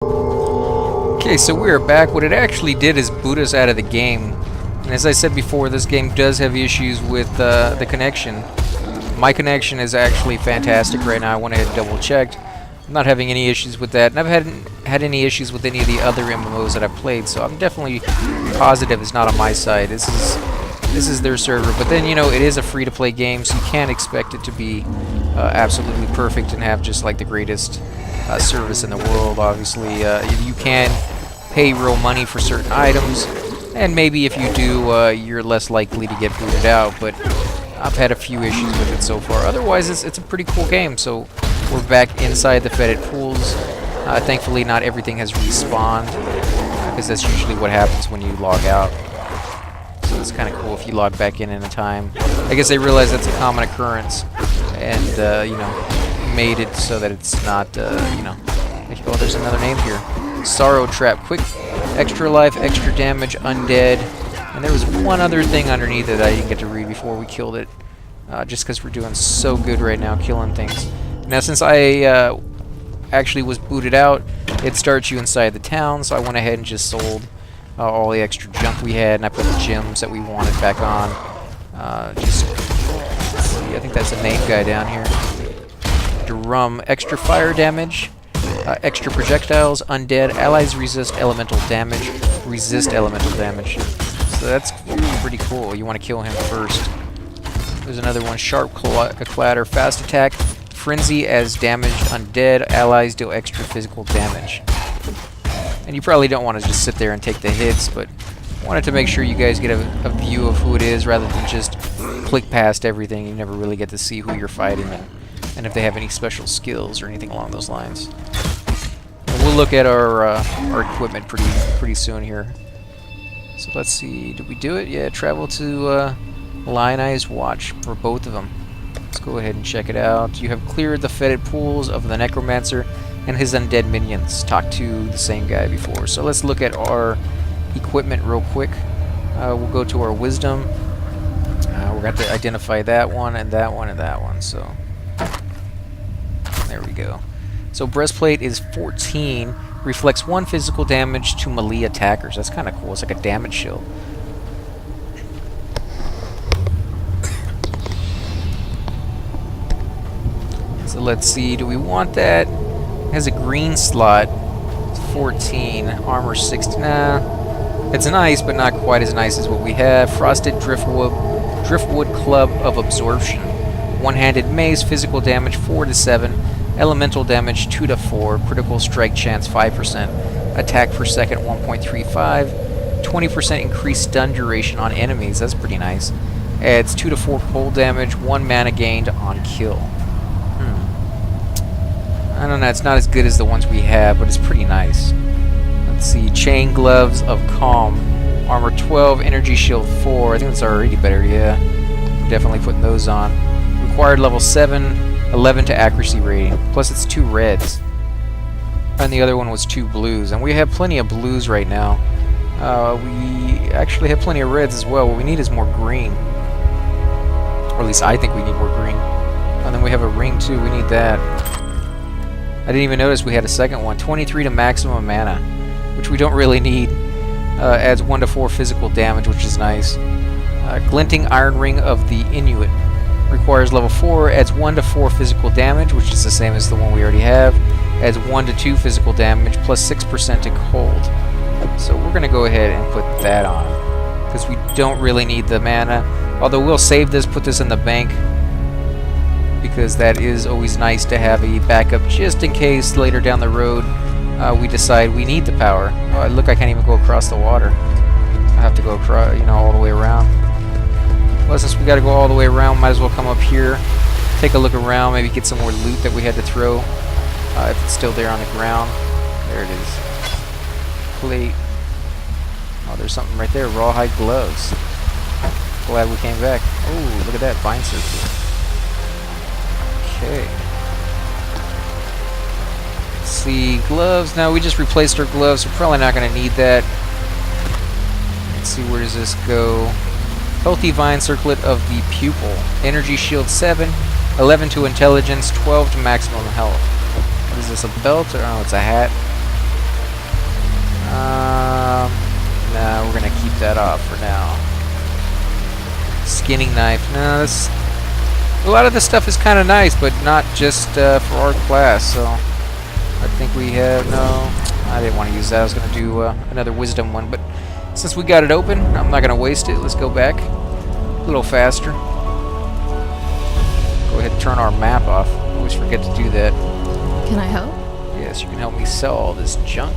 Okay, so we are back. What it actually did is boot us out of the game. And as I said before, this game does have issues with the connection. My connection is actually fantastic right now. I went ahead and double checked. I'm not having any issues with that, and I haven't had any issues with any of the other MMOs that I've played, so I'm definitely positive it's not on my side. This is their server, but then, you know, it is a free-to-play game, so you can't expect it to be absolutely perfect and have just like the greatest service in the world. Obviously, you can pay real money for certain items, and maybe if you do, you're less likely to get booted out, but I've had a few issues with it so far. Otherwise, it's a pretty cool game. So we're back inside the fetid pools. Thankfully, not everything has respawned, because that's usually what happens when you log out. So it's kind of cool if you log back in a time. I guess they realize that's a common occurrence, and you know, made it so that it's not, you know. Oh, there's another name here. Sorrow Trap. Quick, extra life, extra damage, undead. And there was one other thing underneath it that I didn't get to read before we killed it. Just because we're doing so good right now, killing things. Now, since I actually was booted out, it starts you inside the town, so I went ahead and just sold all the extra junk we had, and I put the gems that we wanted back on. Just, let's see, I think that's a name guy down here. Drum, extra fire damage, extra projectiles, undead, allies resist elemental damage, So that's pretty cool. You want to kill him first. There's another one, sharp clatter, fast attack, frenzy as damaged undead, allies deal extra physical damage. And you probably don't want to just sit there and take the hits, but wanted to make sure you guys get a view of who it is rather than just click past everything. You never really get to see who you're fighting and if they have any special skills or anything along those lines. And we'll look at our equipment pretty soon here. So let's see, did we do it? Yeah, travel to Lionized Watch for both of them. Let's go ahead and check it out. You have cleared the fetid pools of the Necromancer and his undead minions. Talked to the same guy before. So let's look at our equipment real quick. We'll go to our Wisdom. We're going to identify that one and that one and that one. So there we go. So breastplate is 14. Reflects 1 physical damage to melee attackers. That's kind of cool. It's like a damage shield. So let's see. Do we want that? It has a green slot. It's 14. Armor 60. Nah. It's nice, but not quite as nice as what we have. Frosted Driftwood Club of Absorption. One-handed mace. Physical damage 4 to 7. Elemental damage 2 to 4, critical strike chance 5%, attack per second 1.35, 20% increased stun duration on enemies. That's pretty nice. Adds 2 to 4 cold damage, 1 mana gained on kill. I don't know, it's not as good as the ones we have, but it's pretty nice. Let's see, chain gloves of calm, armor 12, energy shield 4. I think that's already better. Yeah, definitely putting those on. Required level 7. 11 to accuracy rating, plus it's 2 reds, and the other one was 2 blues, and we have plenty of blues right now. We actually have plenty of reds as well. What we need is more green, or at least I think we need more green. And then we have a ring too, we need that. I didn't even notice we had a second one. 23 to maximum mana, which we don't really need. Adds 1 to 4 physical damage, which is nice. Glinting Iron Ring of the Inuit. Requires level 4, adds 1 to 4 physical damage, which is the same as the one we already have. Adds 1 to 2 physical damage, plus 6% to cold. So we're going to go ahead and put that on, because we don't really need the mana. Although we'll save this, put this in the bank, because that is always nice to have a backup, just in case later down the road we decide we need the power. Oh, look, I can't even go across the water. I have to go across, you know, all the way around. Well, since we got to go all the way around, might as well come up here, take a look around, maybe get some more loot that we had to throw, if it's still there on the ground. There it is. Plate. Oh, there's something right there. Rawhide gloves. Glad we came back. Oh, look at that. Vine circle. Okay. Let's see. Gloves. Now, we just replaced our gloves. We're probably not going to need that. Let's see. Where does this go? Healthy Vine Circlet of the Pupil. Energy Shield 7, 11 to Intelligence, 12 to maximum health. What is this, a belt? Or, oh, it's a hat. that off for now. Skinning knife. No, that's... A lot of this stuff is kind of nice, but not just for our class, so... I think we have... No, I didn't want to use that. I was going to do another wisdom one, but since we got it open, I'm not going to waste it. Let's go back a little faster. Go ahead and turn our map off. I always forget to do that. Can I help? Yes, you can help me sell all this junk.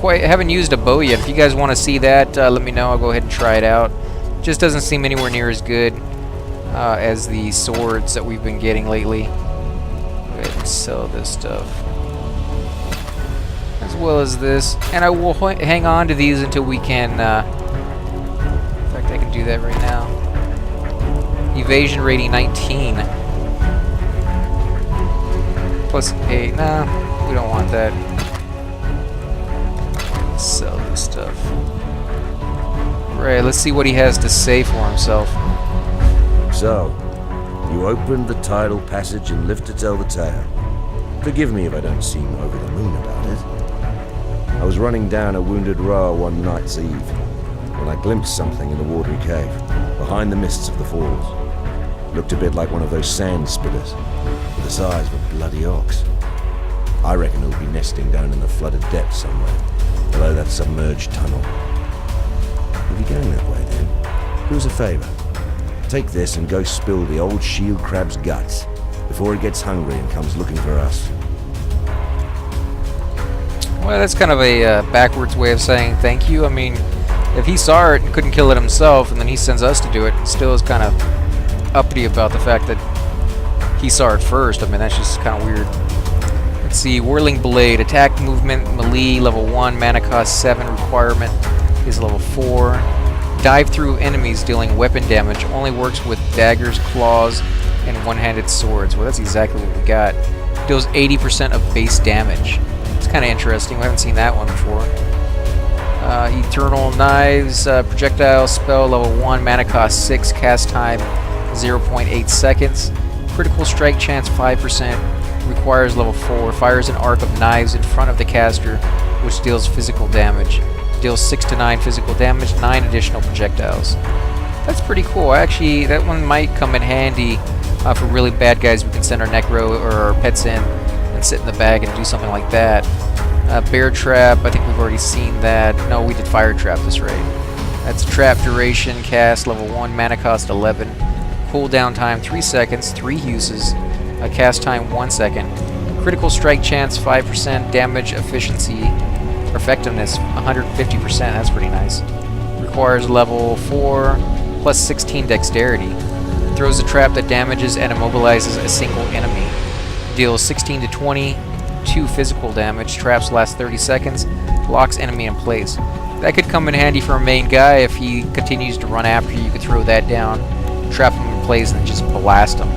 I haven't used a bow yet. If you guys want to see that, let me know. I'll go ahead and try it out. Just doesn't seem anywhere near as good as the swords that we've been getting lately. Go ahead and sell this stuff. As well as this. And I will hang on to these until we can... in fact, I can do that right now. Evasion rating 19. Plus 8. Nah, we don't want that. Let's sell this stuff. Right, let's see what he has to say for himself. So, you opened the tidal passage and live to tell the tale. Forgive me if I don't seem over the moon about it. I was running down a wounded rower one night's eve when I glimpsed something in the watery cave, behind the mists of the falls. Looked a bit like one of those sand spitters, with the size of a bloody ox. I reckon it'll be nesting down in the flooded depths somewhere, below that submerged tunnel. We'll be going that way then. Do us a favor. Take this and go spill the old shield crab's guts before it gets hungry and comes looking for us. Well, that's kind of a backwards way of saying thank you. I mean, if he saw it and couldn't kill it himself, and then he sends us to do it, it still is kind of uppity about the fact that he saw it first. I mean, that's just kind of weird. Let's see, Whirling Blade, attack movement, melee, level 1, mana cost 7, requirement is level 4. Dive through enemies dealing weapon damage, only works with daggers, claws, and one-handed swords. Well, that's exactly what we got. Deals 80% of base damage. It's kind of interesting, we haven't seen that one before. Eternal Knives, projectile spell, level 1, mana cost 6, cast time 0.8 seconds. Critical strike chance 5%, requires level 4, fires an arc of knives in front of the caster, which deals physical damage. Deals 6 to 9 physical damage, 9 additional projectiles. That's pretty cool. Actually, that one might come in handy for really bad guys. We can send our Necro or our pets in and sit in the bag and do something like that. Bear Trap, I think we've already seen that. No, we did Fire Trap, that's right. That's trap duration, cast level 1, mana cost 11. Cooldown time 3 seconds, 3 uses. Cast time 1 second. Critical strike chance 5%, damage efficiency, effectiveness 150%, that's pretty nice. Requires level 4 plus 16 dexterity. Throws a trap that damages and immobilizes a single enemy. Deals 16 to 20, 2 physical damage. Traps last 30 seconds. Locks enemy in place. That could come in handy for a main guy if he continues to run after you. You could throw that down, trap him in place, and just blast him.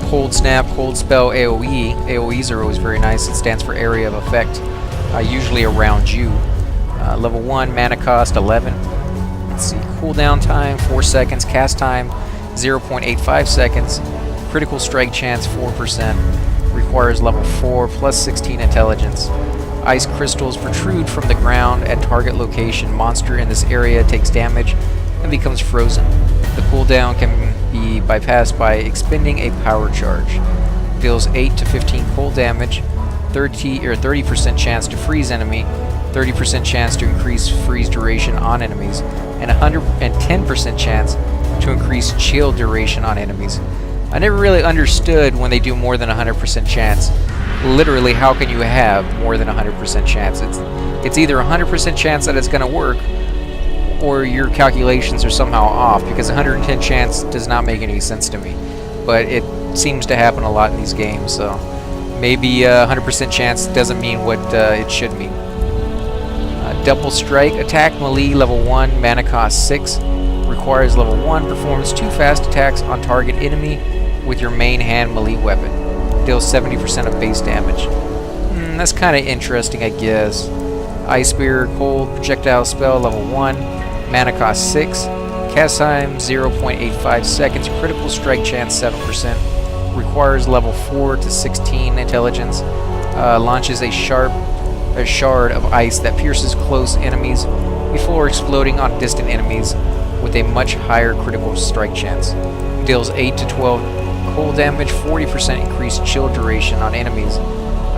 Cold Snap, Cold Spell, AoE. AoEs are always very nice. It stands for Area of Effect, usually around you. Level 1, mana cost 11. Let's see, cooldown time 4 seconds, cast time 0.85 seconds, critical strike chance 4%, requires level 4 plus 16 intelligence. Ice crystals protrude from the ground at target location. Monster in this area takes damage and becomes frozen. The cooldown can be bypassed by expending a power charge. Deals 8 to 15 cold damage, 30% chance to freeze enemy, 30% chance to increase freeze duration on enemies, and 110% chance to increase chill duration on enemies. I never really understood when they do more than 100% chance. Literally, how can you have more than 100% chance? It's either 100% chance that it's going to work, or your calculations are somehow off, because 110 chance does not make any sense to me. But it seems to happen a lot in these games, so maybe 100% chance doesn't mean what it should mean. Double Strike, attack melee level 1, mana cost 6, requires level 1, performs 2 fast attacks on target enemy with your main hand melee weapon. Deals 70% of base damage. That's kind of interesting, I guess. Ice Spear, cold projectile spell level 1, mana cost 6, cast time 0.85 seconds, critical strike chance 7%, requires level 4 to 16 intelligence, launches a shard of ice that pierces close enemies before exploding on distant enemies with a much higher critical strike chance. Deals 8 to 12 cold damage, 40% increased chill duration on enemies.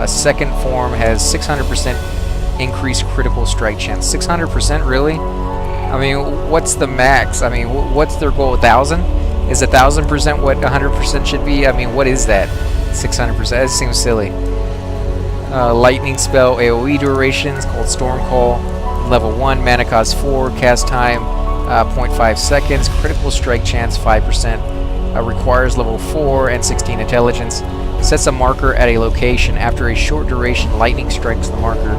A second form has 600% increased critical strike chance. 600%, really? I mean, what's the max? I mean, what's their goal? 1,000? Is 1,000% what 100% should be? I mean, what is that? 600%. That seems silly. Lightning spell AoE durations called Storm Call. Level 1, mana cost 4, cast time 0.5 seconds, critical strike chance 5%. Requires level 4 and 16 intelligence. Sets a marker at a location. After a short duration, lightning strikes the marker,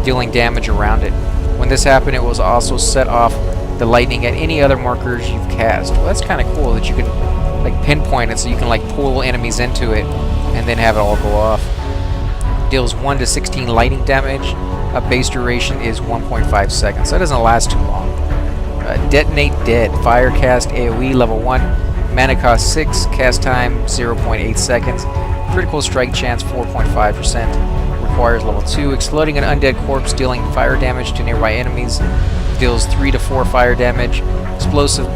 dealing damage around it. When this happened, it was also set off the lightning at any other markers you've cast. Well, that's kind of cool that you can like pinpoint it, so you can like pull enemies into it and then have it all go off. Deals 1 to 16 lightning damage. Base duration is 1.5 seconds. So that doesn't last too long. Detonate Dead. Fire cast AoE level 1. Mana cost 6. Cast time 0.8 seconds. Critical strike chance 4.5%. Requires level 2. Exploding an undead corpse, dealing fire damage to nearby enemies. Deals 3 to 4 fire damage. Explosive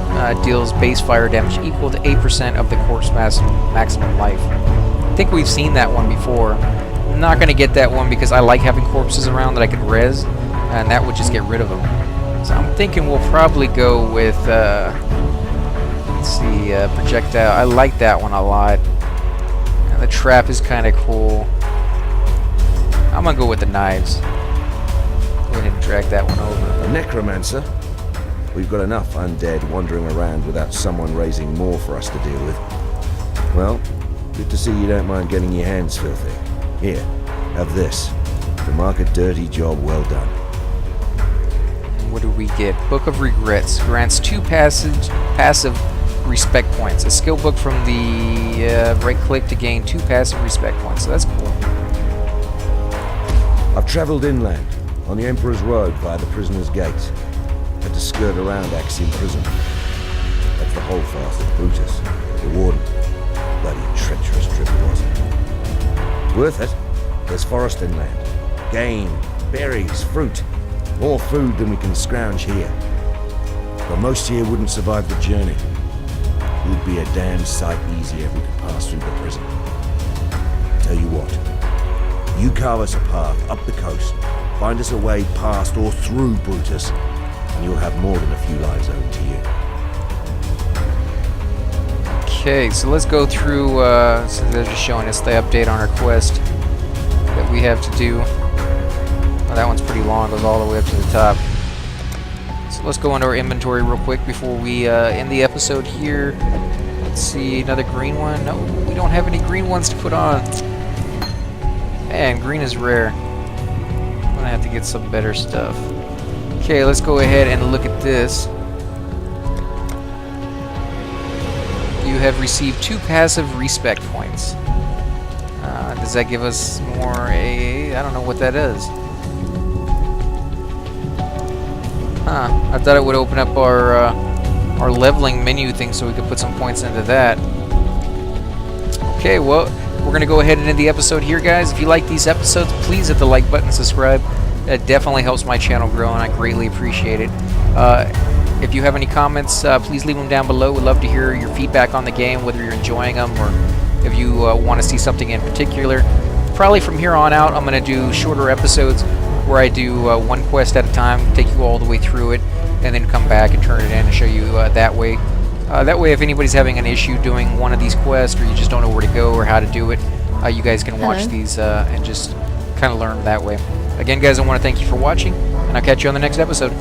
deals base fire damage equal to 8% of the corpse maximum life. I think we've seen that one before. I'm not going to get that one because I like having corpses around that I can res, and that would just get rid of them. So I'm thinking we'll probably go with, let's see, projectile. I like that one a lot. And the trap is kind of cool. I'm going to go with the knives. Go ahead and drag that one over. A necromancer? We've got enough undead wandering around without someone raising more for us to deal with. Well, good to see you don't mind getting your hands filthy. Here, have this. To mark a dirty job well done. What do we get? Book of Regrets. Grants 2 passive respect points. A skill book from the right click to gain 2 passive respect points. So that's cool. I've travelled inland, on the Emperor's Road via the Prisoner's Gate. Had to skirt around Axiom Prison. That's the holdfast of Brutus, the warden. Bloody treacherous trip it was. Worth it. There's forest inland. Game, berries, fruit. More food than we can scrounge here. But most here wouldn't survive the journey. It would be a damn sight easier if we could pass through the prison. Tell you what. You carve us a path up the coast, find us a way past or through Brutus, and you'll have more than a few lives owed to you. Okay, so let's go through, so they're just showing us the update on our quest that we have to do. Oh, that one's pretty long, goes all the way up to the top. So let's go into our inventory real quick before we end the episode here. Let's see, another green one. No, we don't have any green ones to put on. Man, green is rare. I'm gonna have to get some better stuff. Okay, let's go ahead and look at this. You have received 2 passive respect points. Does that give us more AA? I don't know what that is. I thought it would open up our leveling menu thing so we could put some points into that. Okay, well, we're going to go ahead and end the episode here, guys. If you like these episodes, please hit the like button, subscribe. That definitely helps my channel grow, and I greatly appreciate it. If you have any comments, please leave them down below. We'd love to hear your feedback on the game, whether you're enjoying them or if you want to see something in particular. Probably from here on out, I'm going to do shorter episodes where I do one quest at a time, take you all the way through it, and then come back and turn it in and show you that way. That way, if anybody's having an issue doing one of these quests, or you just don't know where to go or how to do it, you guys can watch these and just kind of learn that way. Again, guys, I want to thank you for watching, and I'll catch you on the next episode.